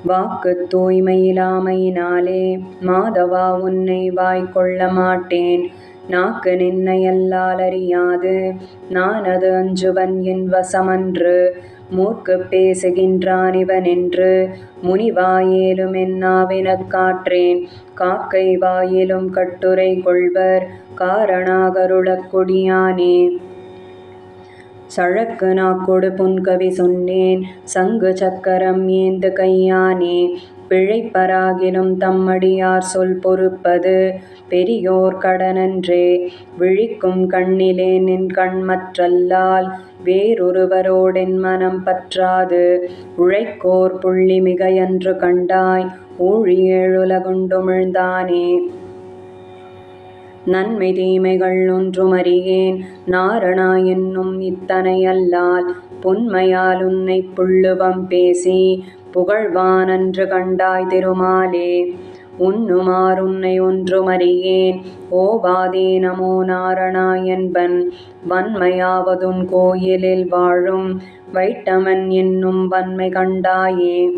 வாக்குத் தூய்மையிலாமையினாலே மாதவா உன்னை வாய்க்கொள்ள மாட்டேன். நாக்கு நின்னையல்லால் அறியாது நானது அஞ்சுவன் என் வசமன்று. மூர்க்குப் பேசுகின்றான் இவனென்று முனிவாயேலும் என்னாவினக் காற்றேன். காக்கை வாயிலும் கட்டுரை கொள்வர் காரணாகருளக் கொடியானே. சழக்கு நாக்கொடு புன்கவி சொன்னேன் சங்கு சக்கரம் ஏந்து கையானே. பிழைப்பராகிலும் தம்மடியார் சொல் பொறுப்பது பெரியோர் கடனன்றே. விழிக்கும் கண்ணிலே நின் கண்மற்றல்லால் வேறொருவரோடென் மனம் பற்றாது. உழைக்கோர் புள்ளி மிகையன்று கண்டாய் ஊழி ஏழுலகுண்டுமிழ்ந்தானே. நன்மை தீமைகள் ஒன்றுமறியேன் நாரணா என்னும் இத்தனையல்லால் புன்மையால் உன்னைப் புள்ளுவம் பேசி புகழ்வானன்று கண்டாய் திருமாலே. உன்னுமார் உன்னை ஒன்றுமறியேன் ஓவாதே நமோ நாரணா என்பன். வன்மையாவதுன் கோயிலில் வாழும் வைட்டமன் என்னும் வன்மை கண்டாயே.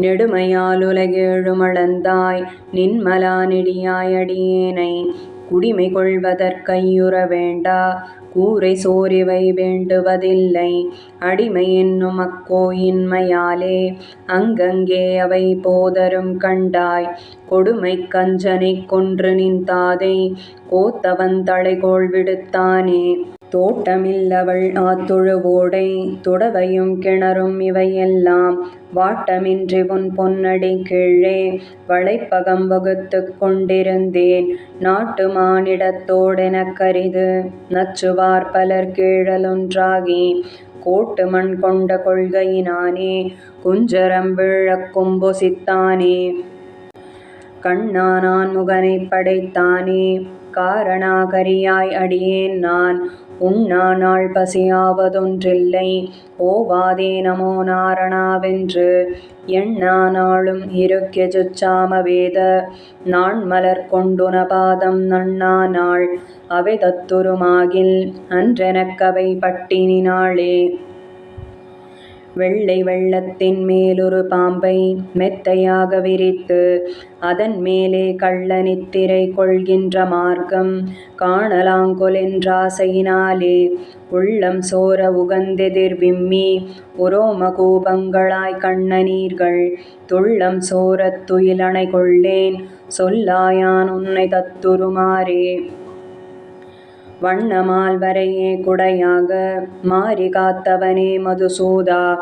நெடுமையால் உலகேழும் அளந்தாய் நின்மலா நெடியாய் அடியேனை. குடிமை கொள்வதற்கையுற வேண்டா கூரை சோரிவை வேண்டுவதில்லை. அடிமை என்னும் அக்கோயின்மையாலே அங்கங்கே அவை போதரும் கண்டாய். கொடுமைக் கஞ்சனைக் கொன்று நின் தாதை கோத்தவன் தலைகோள் விடுத்தானே. தோட்டமில்லவள் ஆத்தொழுவோடை துடவையும் கிணறும் இவையெல்லாம் வாட்டமின்றி உன் பொன்னடி கீழே வளைப்பகம் வகுத்துக் கொண்டிருந்தேன். நாட்டு மானிடத்தோடெனக்கரிது நச்சுவார் பலர் கீழலொன்றாகி. கோட்டு மண் கொண்ட கொள்கையினானே குஞ்சரம் வீழக் கொம்பொசித்தானே. கண்ணானான் முகனைப் படைத்தானே காரணாகரியாய் அடியேன் நான். உண்ணா நாள் பசியாவதொன்றில்லை ஓவாதே நமோ நாரணாவென்று. எண்ணா நாளும் இருக்கிய சுச்சாம வேத நாண்மலர் கொண்டுனபாதம் நண்ணா நாள். அவை தத்துருமாகில் அன்றெனக்கவை பட்டினி நாளே. வெள்ளை வெள்ளத்தின் மேலொரு பாம்பை மெத்தையாக விரித்து அதன் மேலே கள்ள நித்திரை கொள்கின்ற மார்க்கம் காணலாங்கொலென்றாசையினாலே. உள்ளம் சோர உகந்தெதிர் விம்மி உரோம கூபங்களாய் கண்ணநீர்கள் துள்ளம் சோரத் துயிலணை கொள்ளேன் சொல்லாயான் உன்னை தத்துருமாறே. வண்ணமால் வரையே குடையாக மாரி காத்தவனே மதுசூதா.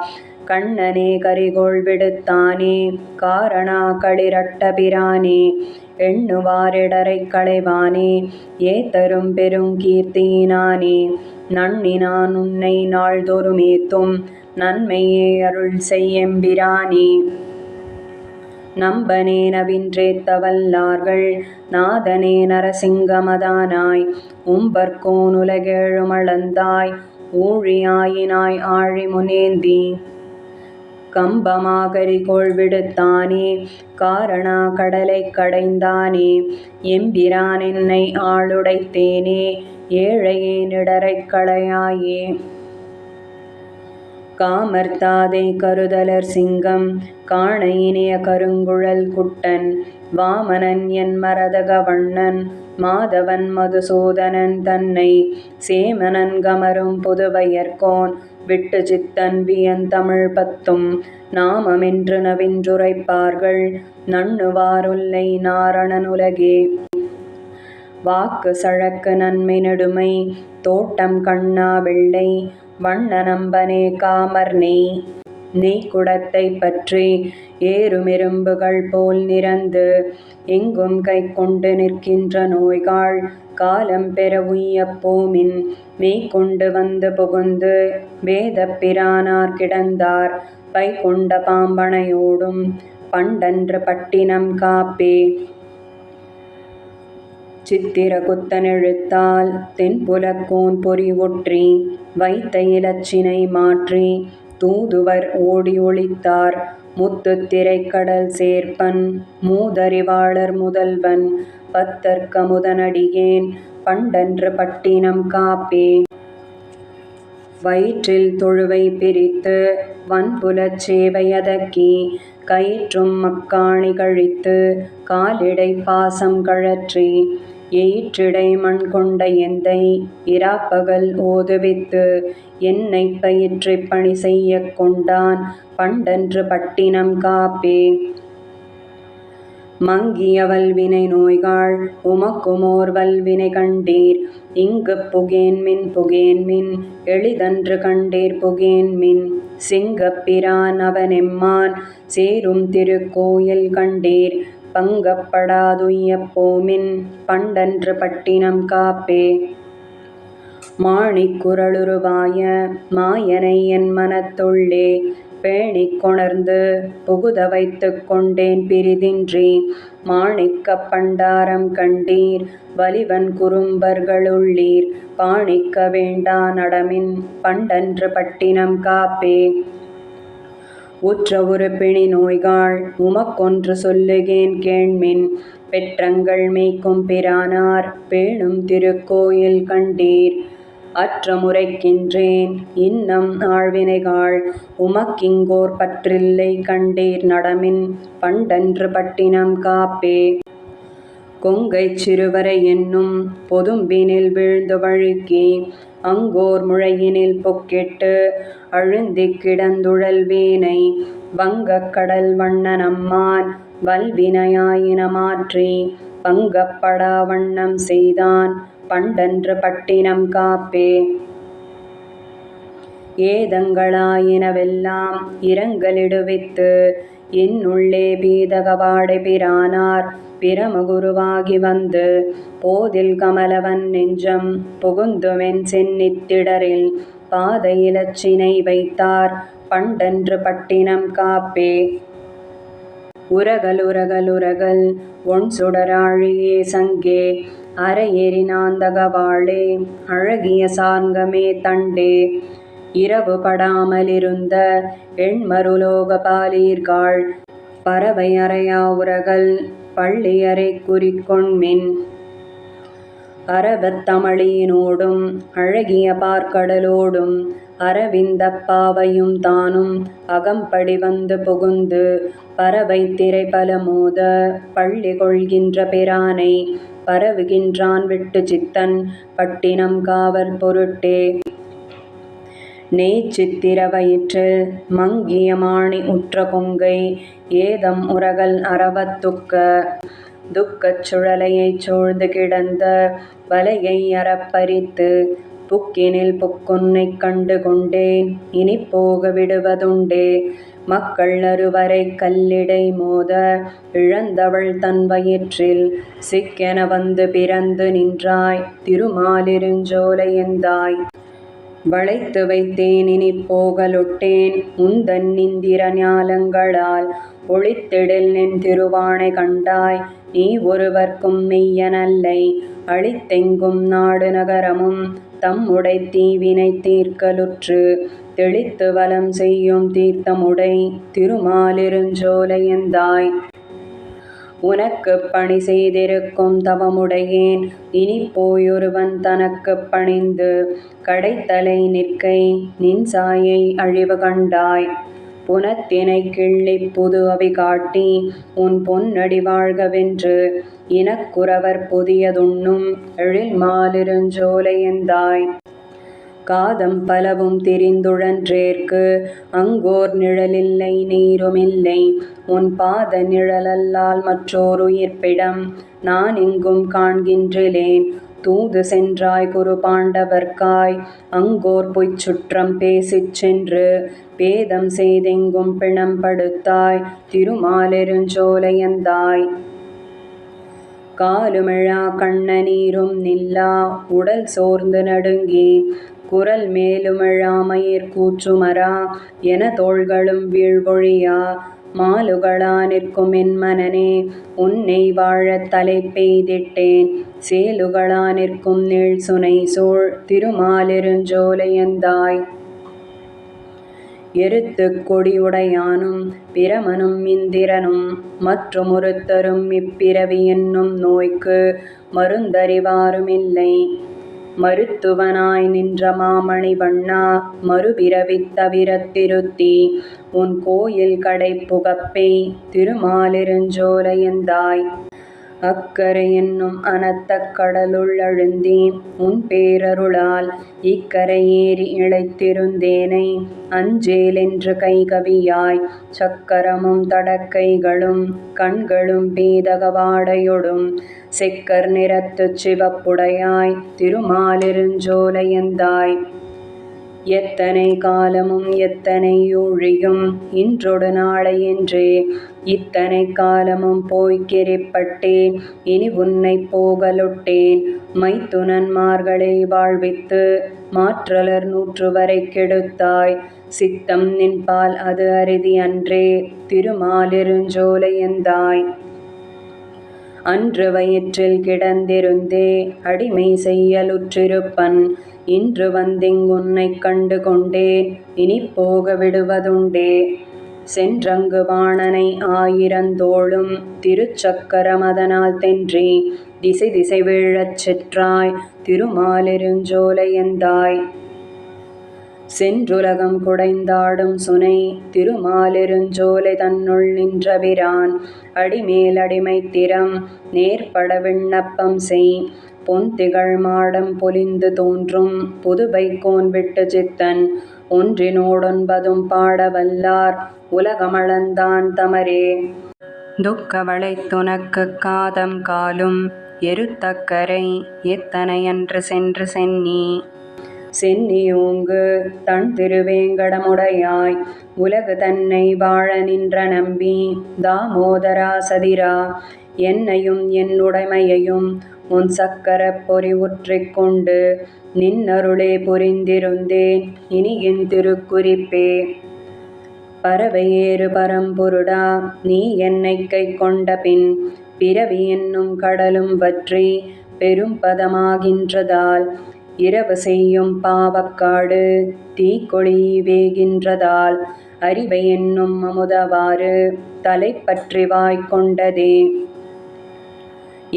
கண்ணனே கரிகோள் விடுத்தானே காரணா களிரட்டபிரானே. எண்ணுவாரிடரைக் களைவானே ஏத்தரும் பெருங்கீர்த்தியினானே. நண்ணினான் உன்னை நாள்தொறுமேத்தும் நன்மையே அருள் செய்யெம்பிரானே. நம்பனே நவின்றேத்த வல்லார்கள் நாதனே நரசிங்கமதானாய். உம்பர்கோன் உலகேழுமளந்தாய் ஊழியாயினாய் ஆழி முனேந்தி. கம்பமாகரிகோள் விடுத்தானே காரணா கடலைக் கடைந்தானே. எம்பிரான் என்னை ஆளுடைத்தேனே ஏழையேனிடரைக் களையாயே. காமர்த்தாதை கருதலர் சிங்கம் காண இனிய கருங்குழல் குட்டன். வாமனன் என் மரதக வண்ணன் மாதவன் மதுசூதனன் தன்னை. சேமனன் கமரும் புதுவையர்கோன் விட்டு சித்தன் வியந்தமிழ் பத்தும். நாமமென்று நவின்றுரைப்பார்கள் நண்ணுவாருல்லை நாரணன் உலகே. வாக்கு சழக்கு நன்மை நெடுமை தோட்டம் கண்ணா வெள்ளை வண்ண நம்பனே காமர் நெய். நெய்க்குடத்தைப் பற்றி ஏறுமெரும்புகள் போல் நிரந்து எங்கும் கைக்கொண்டு நிற்கின்ற நோய்காள் காலம் பெற உய்யப் போமின். மெய்கொண்டு வந்து புகுந்து வேதப் பிரானார் கிடந்தார் பைகொண்ட பாம்பணையோடும் பண்டன்று பட்டினம் காப்பே. சித்திர குத்தனெழுத்தால் தென்புலக்கோன் பொறி ஒற்றி வைத்த இலச்சினை மாற்றி தூதுவர் ஓடி ஒளித்தார். முத்துத் திரைக்கடல் சேர்ப்பன் மூதறிவாளர் முதல்வன் பத்தர்க்கமுதனடியேன் பண்டன்று பட்டினம் காப்பே. வயிற்றில் தொழுவை பிரித்து வன்புலச் சேவையதக்கி கயிற்றும் மக்காணி கழித்து காலிடை பாசம் கழற்றி எயிற்றிடை மண் கொண்ட எந்தை இராப்பகல் ஓதுவித்து என்னைப் பயிற்றிப் பணி செய்யக் கொண்டான் பண்டன்று பட்டினம் காப்பே. மங்கிய வல்வினை நோய்காள் உமக்குமோர் வல்வினை கண்டீர் இங்குப் புகேன்மின் எளிதன்று கண்டீர் புகேன்மின் சிங்கப் பிரான் அவனெம்மான் சேரும் திருக்கோயில் கண்டீர் பங்கப்படாதுய்யப் போமின் பண்டன்று பட்டினம் காப்பே. மாணிக் குறளுருவாய மாயனை என் மனத்துள்ளே பேணிக் கொணர்ந்து புகுத வைத்துக் கொண்டேன் பிறிதின்றி மாணிக்கப் பண்டாரம் கண்டீர் வலிவன் குறும்பர்களுள்ளீர் பாணிக்க வேண்டா நடமின் பண்டன்று பட்டினம் காப்பே. உற்ற ஒரு பிணி நோய்காள் உமக்கொன்று சொல்லுகேன் கேள்மின் பெற்றங்கள் மேய்க்கும் பிரானார் பேணும் திருக்கோயில் கண்டீர் அற்ற முறைக்கின்றேன் இன்னம் ஆழ்வினைகாள் உமக்கிங்கோர் பற்றில்லை கண்டீர் நடமின் பண்டன்று பட்டினம் காப்பே. கொங்கைச் சிறுவரை என்னும் பொதும்பினில் வீழ்ந்து வழுக்கி அங்கோர் முழையினில் பொக்கிட்டு அழுந்திக் கிடந்துழல்வேனை வங்கக் கடல் வண்ணனம்மான் வல்வினையாயின மாற்றி பங்கப்படா வண்ணம் செய்தான் பண்டன்று பட்டினம் காப்பே. ஏதங்களாயினவெல்லாம் இரங்கலிடுவித்து என்னுள்ளே பீதகவாடை பிரானார் பிரமகுருவாகி வந்து போதில் கமலவன் நெஞ்சம் புகுந்துமென் சென்னித்திடரில் பாத இலச்சினை வைத்தார் பண்டன்று பட்டினம் காப்பே. உரகல் ஒண் சுடராழியே சங்கே அரையெறி நாந்தகவாளே அழகிய சார்ங்கமே தண்டே இரவு படாமலிருந்த எண்மருலோக பாலீர்காள் பறவை அறையா உரகல் பள்ளியறை குறிக்கொண்மின் அரவத் தமிழினோடும் அழகிய பார்க்கடலோடும் அரவிந்தப் பாவையும் தானும் அகம்படி வந்து புகுந்து பறவை திரை பல மோத பள்ளி கொள்கின்ற பிரானை பரவுகின்றான் விட்டு சித்தன் பட்டினம் காவற் பொருட்டே. நெய்ச்சித்திர வயிற்றில் மங்கிய மாணி உற்ற கொங்கை ஏதம் உரகல் அரவத் துக்கச் சுழலையைச் சூழ்ந்து கிடந்த வலையை அறப்பறித்து புக்கினில் புக்குன்னைக் கண்டு கொண்டேன் இனிப்போக விடுவதுண்டே. மக்கள் அருவரைக் கல்லிடை மோத இழந்தவள் தன் வயிற்றில் சிக்கென வந்து பிறந்து நின்றாய் திருமாலிருஞ்சோலையெந்தாய். வளைத்து வைத்தேன் இனிப்போகலொட்டேன் உந்தன் இந்திர ஞாலங்களால் ஒளித்திடில் நின் திருவாணை கண்டாய் நீ ஒருவர்க்கும் மெய்யனல்லை அளித்தெங்கும் நாடு நகரமும் தம்முடை தீவினை தீர்க்கலுற்று தெளித்து வலம் செய்யும் தீர்த்தமுடை திருமாலிருஞ்சோலையெந்தாய். உனக்குப் பணி செய்திருக்கும் தவமுடையேன் இனிப்போயொருவன் தனக்குப் பணிந்து கடைத்தலை நிற்கை நின் சாயை அழிவு கண்டாய். புனத்தினைக் கிள்ளிப் புது அவி காட்டி உன் பொன்னடி வாழ்கவென்று இனக்குரவர் புதியதுண்ணும் எழில்மாலிருஞ்சோலையெந்தாய். காதம் பலவும் திரிந்துழன்றேற்கு அங்கோர் நிழலில்லை நீருமில்லை உன் பாத நிழலல்லால் மற்றோர் உயிர்ப்பிடம் நான் எங்கும் காண்கின்றிலேன். தூது சென்றாய் குரு பாண்டவர்க்காய் அங்கோர் பொய்ச் சுற்றம் பேசிச் சென்று பேதம் செய்தெங்கும் பிணம் படுத்தாய் திருமாலிருஞ்சோலையெந்தாய். காலுமிழா கண்ணநீரும் நில்லா உடல் சோர்ந்து நடுங்கி குரல் மேலுமிழா மயிர் கூற்றுமரா என தோள்களும் வீழ்வொழியா மாலுகளா நிற்கும் என் மனனே உன்னை வாழத் தலை பெய்திட்டேன் சேலுகளா நிற்கும் நீள் சுனை சூழ் திருமாலிருஞ்சோலையெந்தாய். எருத்துக் கொடியுடையானும் பிரமனும் இந்திரனும் மற்றும் ஒருத்தரும் இப்பிறவி என்னும் நோய்க்கு மருந்தறிவாருமில்லை மருத்துவனாய் நின்ற மாமணி வண்ணா மறுபிறவித் தவிரத்திருத்தி உன் கோயில் கடை புகப்பெய் திருமாலிருஞ்சோலையந்தாய். அக்கரை என்னும் அனத்தக் கடலுள் அழுந்தி உன் பேரருளால் இக்கரை ஏறி இளைத்திருந்தேனை அஞ்சேலென்று கைகவியாய் சக்கரமும் தடக்கைகளும் கண்களும் பீதக வாடையொடும் செக்கர் நிறத்துச் சிவப்புடையாய் திருமாலிருஞ்சோலையந்தாய். எத்தனை காலமும் எத்தனை யூழியும் இன்றொடு நாளை என்றே இத்தனை காலமும் போய்க்கெரிப்பட்டேன் இனி உன்னைப் போகலொட்டேன் மைத்துனன்மார்களை வாழ்வித்து மாற்றலர் 100 வரை கெடுத்தாய் சித்தம் நின்பால் அது அரிதி அன்றே திருமாலிருஞ்சோலையந்தாய். அன்று வயிற்றில் கிடந்திருந்தே அடிமை செய்யலுற்றிருப்பன் இன்று வந்திங்குன்னைக் கண்டு கொண்டேன் இனி போக விடுவதுண்டே. சென்றங்கு வாணனை 1000 தோளும் திருச்சக்கரம் அதனால் தென்றி திசை திசை வீழச் செற்றாய் திருமாலிருஞ்சோலையந்தாய். சென்றுலகம் குடைந்தாடும் சுனை திருமாலிருஞ்சோலை தன்னுள் நின்ற பிரான் அடிமேல் அடிமைத்திறம் நேர்பட விண்ணப்பம் செய். பொன் திகழ் மாடம் பொலிந்து தோன்றும் புதுவைக்கோன் விட்டு சித்தன் ஒன்றினோடொன்பதும் பாட வல்லார் உலகமளந்தான் தமரே. துக்கவளைத் துனக்குக் காதம் காலும் எருத்தக்கரை எத்தனையன்று சென்று சென்னி. சென்னியோங்கு தன் திருவேங்கடமுடையாய் உலகு தன்னை வாழ நின்ற நம்பி தாமோதரா சதிரா என்னையும் என்னுடைமையையும் உன் சக்கரப் பொறி உற்றிக் கொண்டு நின்னருளே புரிந்திருந்தேன் இனியின் திருக்குறிப்பே. பறவையேறு பரம்பொருடா நீ என்னைக் கை கொண்ட பின் பிறவி என்னும் கடலும் வற்றி பெரும் பதமாகின்றதால் இரவு செய்யும் பாவக்காடு தீக்கொளி வேகின்றதால் அறிவை என்னும் அமுதவாறு தலைப்பற்றி வாய்க்கொண்டதே.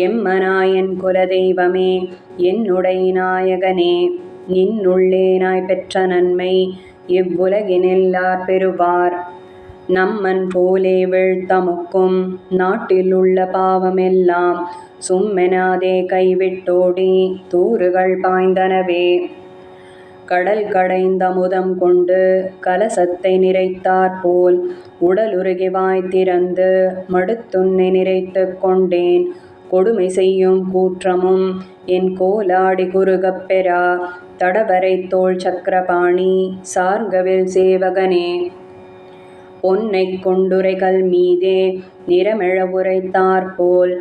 எம்மனாயன் குலதெய்வமே என்னுடை நாயகனே நின்னுள்ளேனாய் பெற்ற நன்மை இவ்வுலகினெல்லார் பெறுவார். நம்மன் போலே வீழ்த்தமுக்கும் நாட்டில் உள்ள பாவமெல்லாம் சும்மெனாதே கைவிட்டோடி தூறுகள் பாய்ந்தனவே. கடல் கடைந்தமுதம் கொண்டு கலசத்தை நிறைத்தாற்போல் உடலுருகி வாய் திறந்து மடுத்துன்னை நிறைத்துக் கொண்டேன் கொடுமை செய்யும் கூற்றமும் என் கோலாடி குறுகப் பெறா தடவரைத் தோள் சக்கரபாணி சார்கவில் சேவகனே. பொன்னைக் கொண்டுரைகள் மீதே நிறமெழ உரைத்தாற்போல்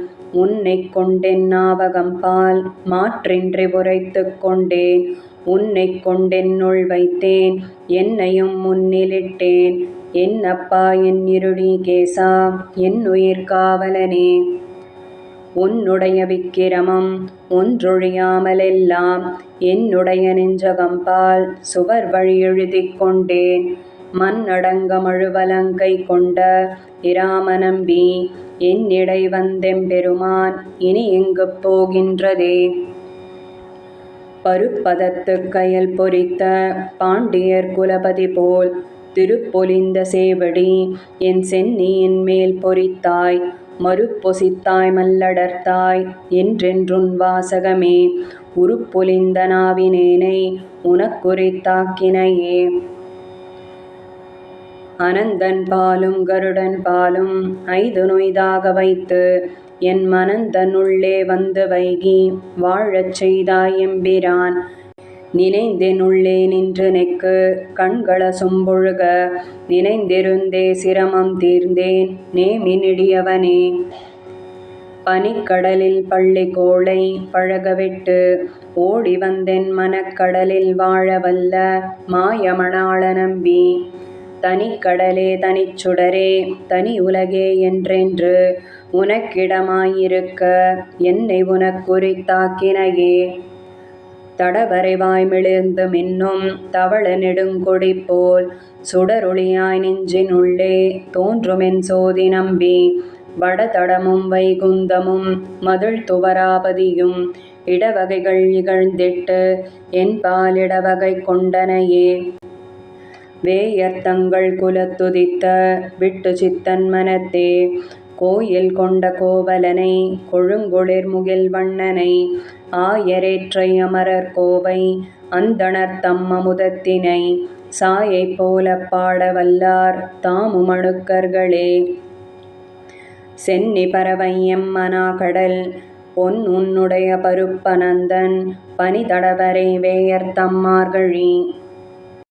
உன்னைக் கொண்டென் நாவகம்பால் மாற்றின்றி உரைத்துக் கொண்டேன் உன்னைக் கொண்டென்னுள் வைத்தேன் என்னையும் முன்னிலிட்டேன் என்னப்பா என் இருளீகேசா என்னுயிர் காவலனே. உன்னுடைய விக்கிரமம் ஒன்றொழியாமலெல்லாம் என்னுடைய நெஞ்சகம்பால் சுவர் வழி எழுதிக் கொண்டேன் மண்ணடங்க மழுவலங்கை கொண்ட இராமநம்பி என்னிடை வந்தெம்பெருமான் இனி எங்குப் போகின்றதே. பருப்பதத்துக் கயல் பொறித்த பாண்டியர் குலபதி போல் திருப்பொலிந்த சேவடி என் சென்னியின் மேல் பொறித்தாய் மருப்பொசித்தாய் மல்லடர்த்தாய் என்றென்றுன் வாசகமே உருப்பொலிந்த நாவினேனை உனக்குரித்தாக்கினையே. அனந்தன் பாலும் கருடன் பாலும் 5 நொய்தாக வைத்து என் மனந்தனுள்ளே வந்து வைகி வாழச் செய்தாய் எம்பிரான். நினைந்தெனுள்ளே நின்று நெக்கு கண்கள சொம்பொழுக நினைந்திருந்தே சிரமம் தீர்ந்தேன் நேமி நெடியவனே. பனிக்கடலில் பள்ளிகோளை பழகவிட்டு ஓடி வந்தென் மனக்கடலில் வாழவல்ல மாயமணாள நம்பி. தனிக்கடலே தனிச்சுடரே தனி உலகே என்றென்று உனக்கிடமாயிருக்க என்னை உனக்குரித்தாக்கினையே. தடவரை வாய்மிளிர்ந்து மின்னும் தவள நெடுங்கொடி போல் சுடரொளியாய் நெஞ்சினுள்ளே தோன்றுமென் சோதி நம்பி. வடதடமும் வைகுந்தமும் மதிள் துவராபதியும் இடவகைகள் இகழ்ந்திட்டு என்பால் இடவகை கொண்டனையே. வேயர்த்தங்கள் குலத்துதித்த விட்டு சித்தன் மனத்தே கோயில் கொண்ட கோவலனை கொழுங்குளிர் முகில் வண்ணனை ஆயரேற்றை அமரர் கோவை அந்தணர் தம் அமுதத்தினை சாயை போலப் பாட வல்லார் தாமும் அணுக்கர்களே. சென்னி பறவை எம்மனாகடல் பொன் உன்னுடைய பருப்பனந்தன் பனிதடவரை வேயர் தம் மார்கழி